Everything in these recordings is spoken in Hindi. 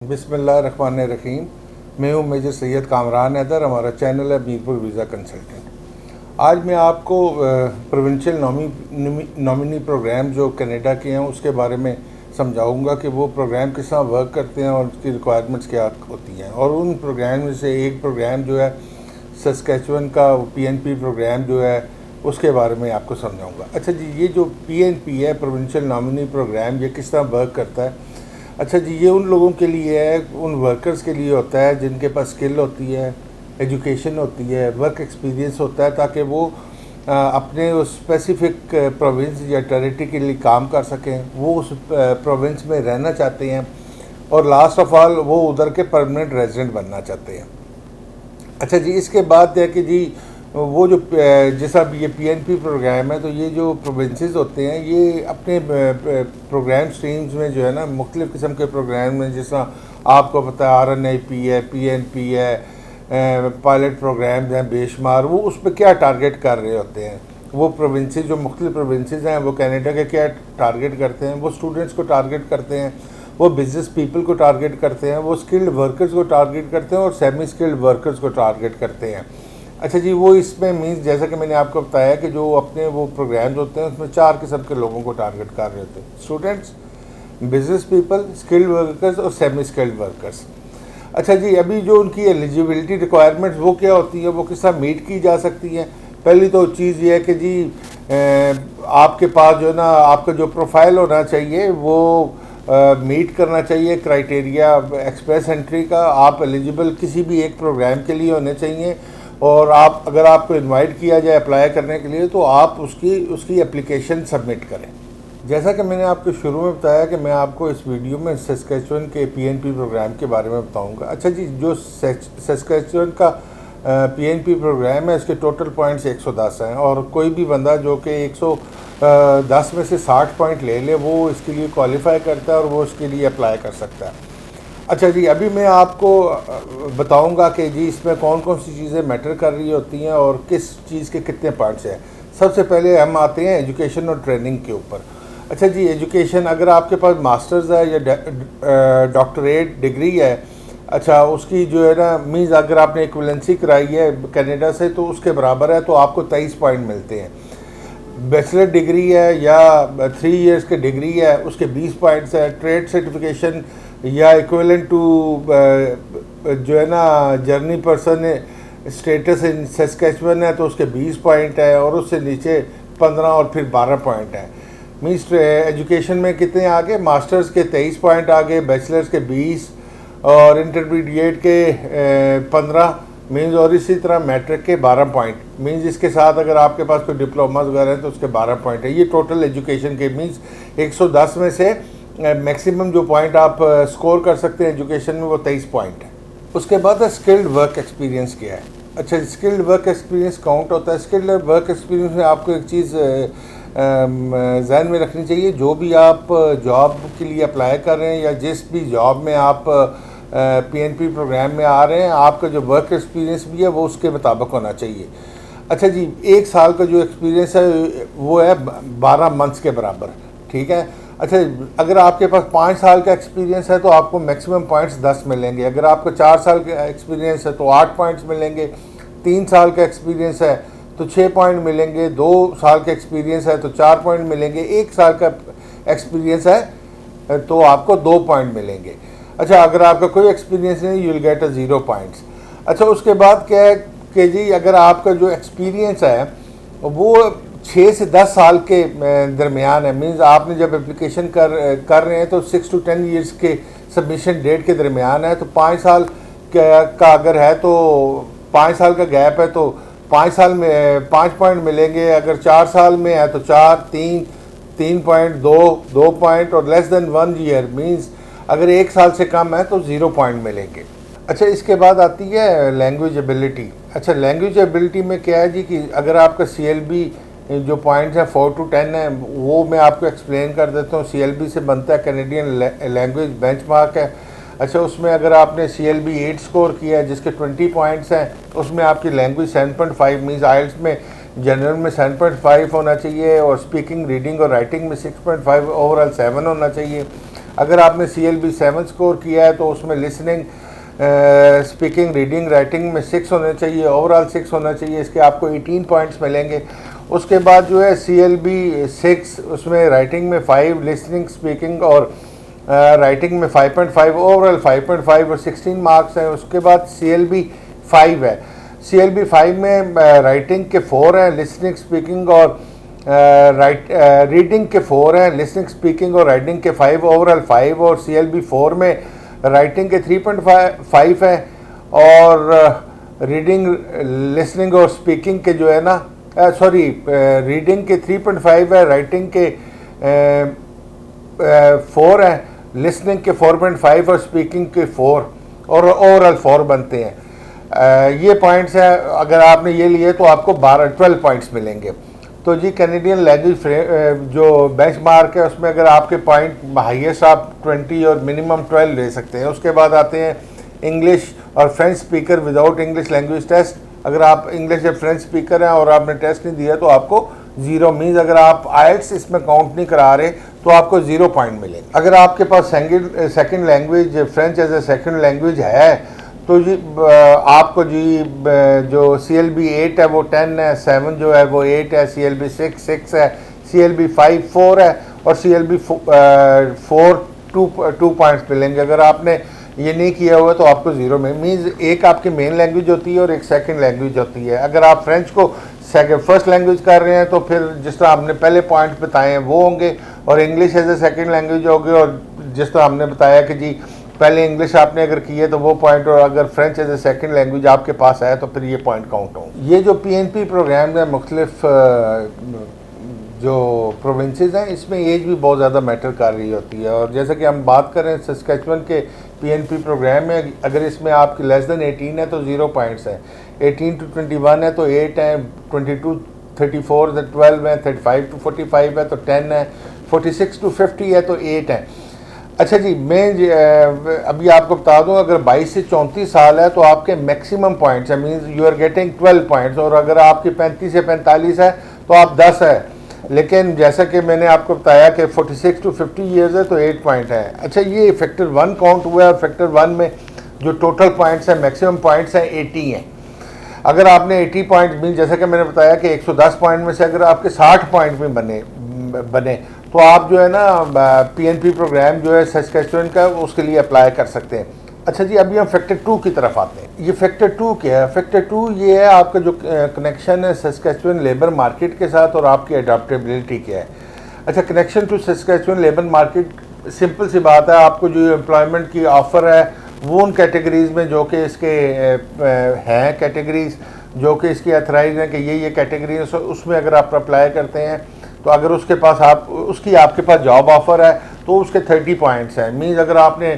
बिस्मिल्लाहिर्रहमानिर्रहीम। मैं हूँ मेजर सैयद कामरान हैदर। हमारा चैनल है मीरपुर वीज़ा कंसल्टेंट। आज मैं आपको प्रोविंशियल नॉमिनी प्रोग्राम जो कनाडा के हैं उसके बारे में समझाऊंगा कि वो प्रोग्राम किस तरह वर्क करते हैं और उसकी रिक्वायरमेंट्स क्या होती हैं। और उन प्रोग्राम में से एक प्रोग्राम जो है सस्कैचुअन का PNP प्रोग्राम जो है उसके बारे में आपको समझाऊंगा। अच्छा जी, ये जो PNP है प्रोविंशियल नॉमिनी प्रोग्राम, ये किस तरह वर्क करता है? अच्छा जी, ये उन लोगों के लिए है, उन वर्कर्स के लिए होता है जिनके पास स्किल होती है, एजुकेशन होती है, वर्क एक्सपीरियंस होता है, ताकि वो अपने उस स्पेसिफिक प्रोविंस या टेरिटरी के लिए काम कर सकें। वो उस प्रोविंस में रहना चाहते हैं और लास्ट ऑफ ऑल वो उधर के परमानेंट रेजिडेंट बनना चाहते हैं। अच्छा जी, इसके बाद है कि जी वो जो जैसा ये PNP प्रोग्राम है, तो ये जो प्रोविंसेस होते हैं ये अपने प्रोग्राम स्ट्रीम्स में जो है ना मुख्तलिफ़ किस्म के प्रोग्राम में, जैसा आपको पता है RNIP है, PNP है, पायलट प्रोग्राम्स हैं बेशुमार। वो उस पर क्या टारगेट कर रहे होते हैं, वो प्रोविंसेस जो मुख्तलिफ़ प्रोविंसेस हैं वो कनाडा के क्या टारगेट करते हैं? वो स्टूडेंट्स को टारगेट करते हैं, वो बिजनेस पीपल को टारगेट करते हैं, वो स्किल्ड वर्कर्स को टारगेट करते हैं और सेमी स्किल्ड वर्कर्स को टारगेट करते हैं। अच्छा जी, वो इसमें मीन्स जैसा कि मैंने आपको बताया कि जो अपने वो प्रोग्राम्स होते हैं उसमें 4 किस्म के लोगों को टारगेट कर रहे होते हैं: students, business people, skilled workers और सेमी स्किल्ड वर्कर्स। अच्छा जी, अभी जो उनकी एलिजिबिलिटी रिक्वायरमेंट्स वो क्या होती है, वो किस तरह मीट की जा सकती हैं? पहली तो चीज़ ये है कि जी आपके पास जो है ना आपका जो प्रोफाइल होना चाहिए वो मीट करना चाहिए क्राइटेरिया एक्सप्रेस एंट्री का। आप एलिजिबल किसी भी एक प्रोग्राम के लिए होने चाहिए और आप अगर आपको इनवाइट किया जाए अप्लाई करने के लिए तो आप उसकी एप्लीकेशन सबमिट करें। जैसा कि मैंने आपको शुरू में बताया कि मैं आपको इस वीडियो में सस्कैचुअन के PNP प्रोग्राम के बारे में बताऊंगा। अच्छा जी, जो सस्कैचुअन का PNP प्रोग्राम है इसके टोटल पॉइंट्स 110 हैं और कोई भी बंदा जो कि 110 में से 60 पॉइंट ले ले वो इसके लिए क्वालिफाई करता है और वो इसके लिए अप्लाई कर सकता है। अच्छा जी, अभी मैं आपको बताऊंगा कि जी इसमें कौन कौन सी चीज़ें मैटर कर रही होती हैं और किस चीज़ के कितने पार्ट्स हैं। सबसे पहले हम आते हैं एजुकेशन और ट्रेनिंग के ऊपर। अच्छा जी, एजुकेशन, अगर आपके पास मास्टर्स है या डॉक्टरेट डिग्री है, अच्छा उसकी जो है ना मीन्स अगर आपने इक्विवेलेंसी कराई है कनाडा से तो उसके बराबर है, तो आपको 23 पॉइंट मिलते हैं। बैचलर डिग्री है या 3 इयर्स की डिग्री है उसके 20 पॉइंट्स है। ट्रेड सर्टिफिकेशन या इक्विवेलेंट टू जो है ना journey person status in Saskatchewan है तो उसके 20 पॉइंट है और उससे नीचे 15 और फिर 12 पॉइंट है। मीन्स एजुकेशन में कितने आगे? मास्टर्स के 23 पॉइंट आगे, बैचलर्स के 20 और इंटरमीडिएट के 15 मीन्स, और इसी तरह मैट्रिक के 12 पॉइंट मीन्स। इसके साथ अगर आपके पास कोई डिप्लोमा वगैरह है तो उसके 12 पॉइंट है। ये टोटल एजुकेशन के मीन्स 110 में से मैक्सिमम जो पॉइंट आप स्कोर कर सकते हैं एजुकेशन में वो 23 पॉइंट है। उसके बाद है स्किल्ड वर्क एक्सपीरियंस क्या है। अच्छा, स्किल्ड वर्क एक्सपीरियंस काउंट होता है। स्किल्ड वर्क एक्सपीरियंस में आपको एक चीज़ जहन में रखनी चाहिए, जो भी आप जॉब के लिए अप्लाई कर रहे हैं या जिस भी जॉब में आप PNP प्रोग्राम में आ रहे हैं, आपका जो वर्क एक्सपीरियंस भी है वो उसके मुताबिक होना चाहिए। अच्छा जी, 1 साल का जो एक्सपीरियंस है वो है 12 मंथ्स के बराबर, ठीक है। अच्छा, अगर आपके पास 5 साल का एक्सपीरियंस है तो आपको मैक्सिमम पॉइंट्स 10 मिलेंगे। अगर आपको 4 साल का एक्सपीरियंस है तो 8 पॉइंट्स मिलेंगे। 3 साल का एक्सपीरियंस है तो 6 पॉइंट मिलेंगे। 2 साल का एक्सपीरियंस है तो 4 पॉइंट मिलेंगे। 1 साल का एक्सपीरियंस है तो आपको 2 पॉइंट मिलेंगे। अच्छा, अगर आपका कोई एक्सपीरियंस नहीं, यू विल गेट 0 पॉइंट्स। अच्छा, उसके बाद क्या है कि जी अगर आपका जो एक्सपीरियंस है वो 6 से 10 साल के दरमियान है, मीन्स आपने जब एप्लीकेशन कर रहे हैं तो 6 to 10 ईयर्स के सबमिशन डेट के दरमियान है, तो 5 साल का अगर है तो 5 साल का गैप है तो 5 साल में 5 पॉइंट मिलेंगे। अगर 4 साल में है तो 4, 3 पॉइंट, 2 पॉइंट और लेस देन 1 ईयर मीन्स अगर 1 साल से कम है तो 0 पॉइंट मिलेंगे। अच्छा, इसके बाद आती है लैंग्वेज एबिलिटी। अच्छा, लैंग्वेज एबिलिटी में क्या है जी कि अगर आपका CLB जो पॉइंट्स हैं 4 to 10 है, वो मैं आपको एक्सप्लेन कर देता हूँ। CLB से बनता है कैनेडियन लैंग्वेज बेंचमार्क है। अच्छा, उसमें अगर आपने CLB 8 स्कोर किया है जिसके 20 पॉइंट्स हैं, उसमें आपकी लैंग्वेज 7.5 मीन्स आइल्स में जनरल में 7.5 होना चाहिए और स्पीकिंग, रीडिंग और राइटिंग में 6.5, ओवरऑल 7 होना चाहिए। अगर आपने CLB 7 स्कोर किया है तो उसमें लिसनिंग, स्पीकिंग, रीडिंग, राइटिंग में 6 होने चाहिए, ओवरऑल 6 होना चाहिए। इसके आपको 18 पॉइंट्स मिलेंगे। उसके बाद जो है CLB 6, उसमें राइटिंग में 5, लिसनिंग, स्पीकिंग और राइटिंग में 5.5, ओवरऑल 5.5 और 16 मार्क्स हैं। उसके बाद CLB 5 है। CLB 5 में राइटिंग के 4 हैं, लिसनिंग, स्पीकिंग और रीडिंग के 4 हैं, लिसनिंग, स्पीकिंग और राइटिंग के 5, ओवरऑल 5। और CLB 4 में राइटिंग के 3.5 है और रीडिंग, लिसनिंग और स्पीकिंग के जो है ना, रीडिंग के 3.5 है, राइटिंग के 4 है, लिसनिंग के 4.5 और स्पीकिंग के 4 और ओवरऑल 4 बनते हैं। ये पॉइंट्स हैं। अगर आपने ये लिए तो आपको 12 पॉइंट्स मिलेंगे। तो जी कैनेडियन लैंग्वेज जो बेंचमार्क है उसमें अगर आपके पॉइंट हाईएस्ट आप 20 और मिनिमम 12 ले सकते हैं। उसके बाद आते हैं इंग्लिश और French speaker without English language test. अगर आप इंग्लिश या फ्रेंच स्पीकर हैं और आपने टेस्ट नहीं दिया तो आपको 0 मीन्स, अगर आप IELTS इसमें काउंट नहीं करा रहे तो आपको 0 पॉइंट मिलेंगे। अगर आपके पास second language French as a second language है तो जी आपको जी जो CLB 8 है वो 10 है, 7 जो है वो 8 है, CLB 6 है, CLB 5 4 है और CLB 4 2 पॉइंट्स मिलेंगे। अगर आपने ये नहीं किया हुआ तो आपको 0 में मीन्स एक आपकी मेन लैंग्वेज होती है और एक सेकंड लैंग्वेज होती है। अगर आप फ्रेंच को फर्स्ट लैंग्वेज कर रहे हैं तो फिर जिस तरह हमने पहले पॉइंट बताए हैं वो होंगे, और English as a second language होगी, और जिस तरह हमने बताया कि जी पहले इंग्लिश आपने अगर की है तो वो पॉइंट, और अगर French as a second language आपके पास है तो फिर ये पॉइंट काउंट होंगे। ये जो PNP प्रोग्राम है मुख्तलिफ जो प्रोविंसेस हैं इसमें एज भी बहुत ज़्यादा मैटर कर रही होती है। और जैसा कि हम बात करें सस्केचुअन के PNP प्रोग्राम में, अगर इसमें आपकी लेस देन 18 है तो 0 पॉइंट्स हैं, 18 to 21 है तो 8 हैं, 22 34 है 12 है, 35 to 45 है तो 10 है, 46 to 50 है तो 8 है। अच्छा जी, मैं अभी आपको बता दूं, अगर 22 से 34 साल है तो आपके मैक्सिमम पॉइंट्स है, means you are getting 12 points, और अगर आपकी 35 से 45 है तो आप 10 है। लेकिन जैसा कि मैंने आपको बताया कि 46 to 50 ईयर्स है तो 8 पॉइंट है। अच्छा, ये फैक्टर 1 काउंट हुआ है। फैक्टर 1 में जो टोटल पॉइंट्स हैं, मैक्सिमम पॉइंट्स हैं 80 हैं। अगर आपने 80 पॉइंट्स मीन, जैसा कि मैंने बताया कि 110 पॉइंट में से अगर आपके 60 पॉइंट में बने तो आप जो है ना PNP प्रोग्राम जो है सस्केचुअन का उसके लिए अप्लाई कर सकते हैं। अच्छा जी, अभी हम फैक्टर 2 की तरफ आते हैं। ये फैक्टर 2 क्या है? फैक्टर 2 ये है आपका जो कनेक्शन है सस्केचुअन लेबर मार्केट के साथ और आपकी अडॉप्टेबिलिटी क्या है। अच्छा, connection to Saskatchewan labour market, simple सी बात है, आपको जो एम्प्लॉयमेंट की ऑफ़र है वो उन कैटेगरीज़ में जो कि इसके हैं कैटेगरीज़ जो कि इसकी अथराइज हैं कि ये कैटेगरीज, उसमें अगर आप अप्लाई करते हैं तो अगर उसके पास उसकी आपके पास जॉब ऑफ़र है तो उसके 30 पॉइंट्स हैं। मीन्स अगर आपने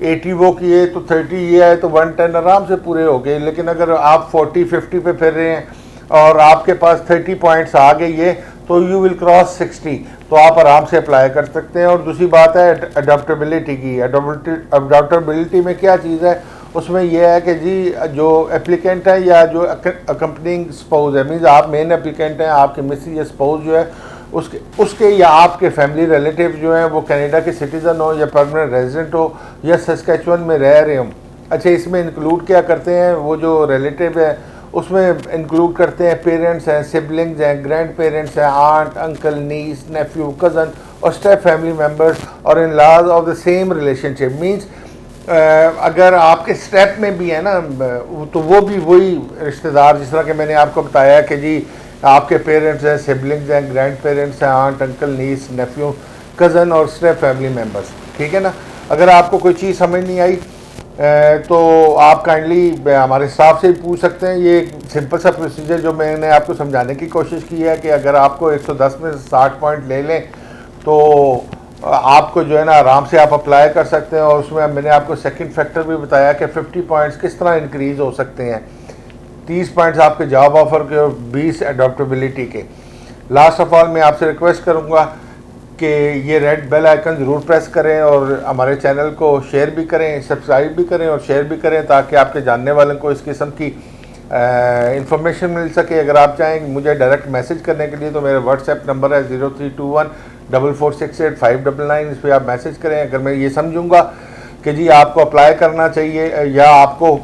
80 वो किए तो 30 ये है तो 110 आराम से पूरे हो गए। लेकिन अगर आप 40-50 पे फिर रहे हैं और आपके पास 30 पॉइंट्स आ गए ये, तो यू विल क्रॉस 60, तो आप आराम से अप्लाई कर सकते हैं। और दूसरी बात है अडॉप्टेबिलिटी की। अडॉप्टेबिलिटी में क्या चीज़ है, उसमें यह है कि जी जो एप्लीकेंट है या जो अकम्पनिंग स्पाउस है, मीन्स आप मेन एप्लीकेंट हैं, आपके मिसेज या स्पाउस जो है उसके या आपके फैमिली रिलेटिव जो हैं वो कनाडा के सिटीज़न हो या परमानेंट रेजिडेंट हो या सस्केचुअन में रह रहे हों। अच्छा, इसमें इंक्लूड क्या करते हैं, वो जो रिलेटिव है उसमें इंक्लूड करते हैं पेरेंट्स हैं, सिबलिंग्स हैं, ग्रैंड पेरेंट्स हैं, aunt, uncle, niece, nephew, cousin और स्टेप फैमिली मेम्बर्स और in laws of the same relationship. Means अगर आपके स्टेप में भी है ना तो वो भी वही रिश्तेदार, जिस तरह के मैंने आपको बताया कि जी आपके पेरेंट्स हैं, सिबलिंग्स हैं, ग्रैंड पेरेंट्स हैं, aunt, uncle, niece, nephew, cousin और स्टेप फैमिली मेम्बर्स। ठीक है ना। अगर आपको कोई चीज़ समझ नहीं आई तो आप काइंडली हमारे स्टाफ से ही पूछ सकते हैं। ये एक सिंपल सा प्रोसीजर जो मैंने आपको समझाने की कोशिश की है कि अगर आपको 110 में 60 पॉइंट ले लें तो आपको जो है ना आराम से आप अप्लाई कर सकते हैं। और उसमें मैंने आपको सेकंड फैक्टर भी बताया कि 50 पॉइंट्स किस तरह इंक्रीज़ हो सकते हैं। 30 पॉइंट्स आपके जॉब ऑफ़र के और 20 अडॉप्टेबिलिटी के। लास्ट ऑफ ऑल मैं आपसे रिक्वेस्ट करूँगा कि ये रेड बेल आइकन ज़रूर प्रेस करें और हमारे चैनल को शेयर भी करें, सब्सक्राइब भी करें और शेयर भी करें ताकि आपके जानने वालों को इस किस्म की इंफॉर्मेशन मिल सके। अगर आप चाहें मुझे डायरेक्ट मैसेज करने के लिए तो मेरा व्हाट्सएप नंबर है 0321 4468 599, इस पर आप मैसेज करें। अगर मैं ये समझूंगा कि जी आपको अप्लाई करना चाहिए या आपको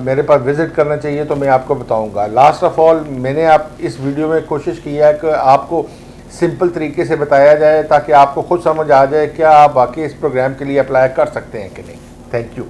मेरे पास विज़िट करना चाहिए तो मैं आपको बताऊंगा। लास्ट ऑफ ऑल, मैंने आप इस वीडियो में कोशिश की है कि आपको सिंपल तरीके से बताया जाए ताकि आपको खुद समझ आ जाए क्या आप वाकई इस प्रोग्राम के लिए अप्लाई कर सकते हैं कि नहीं। Thank you.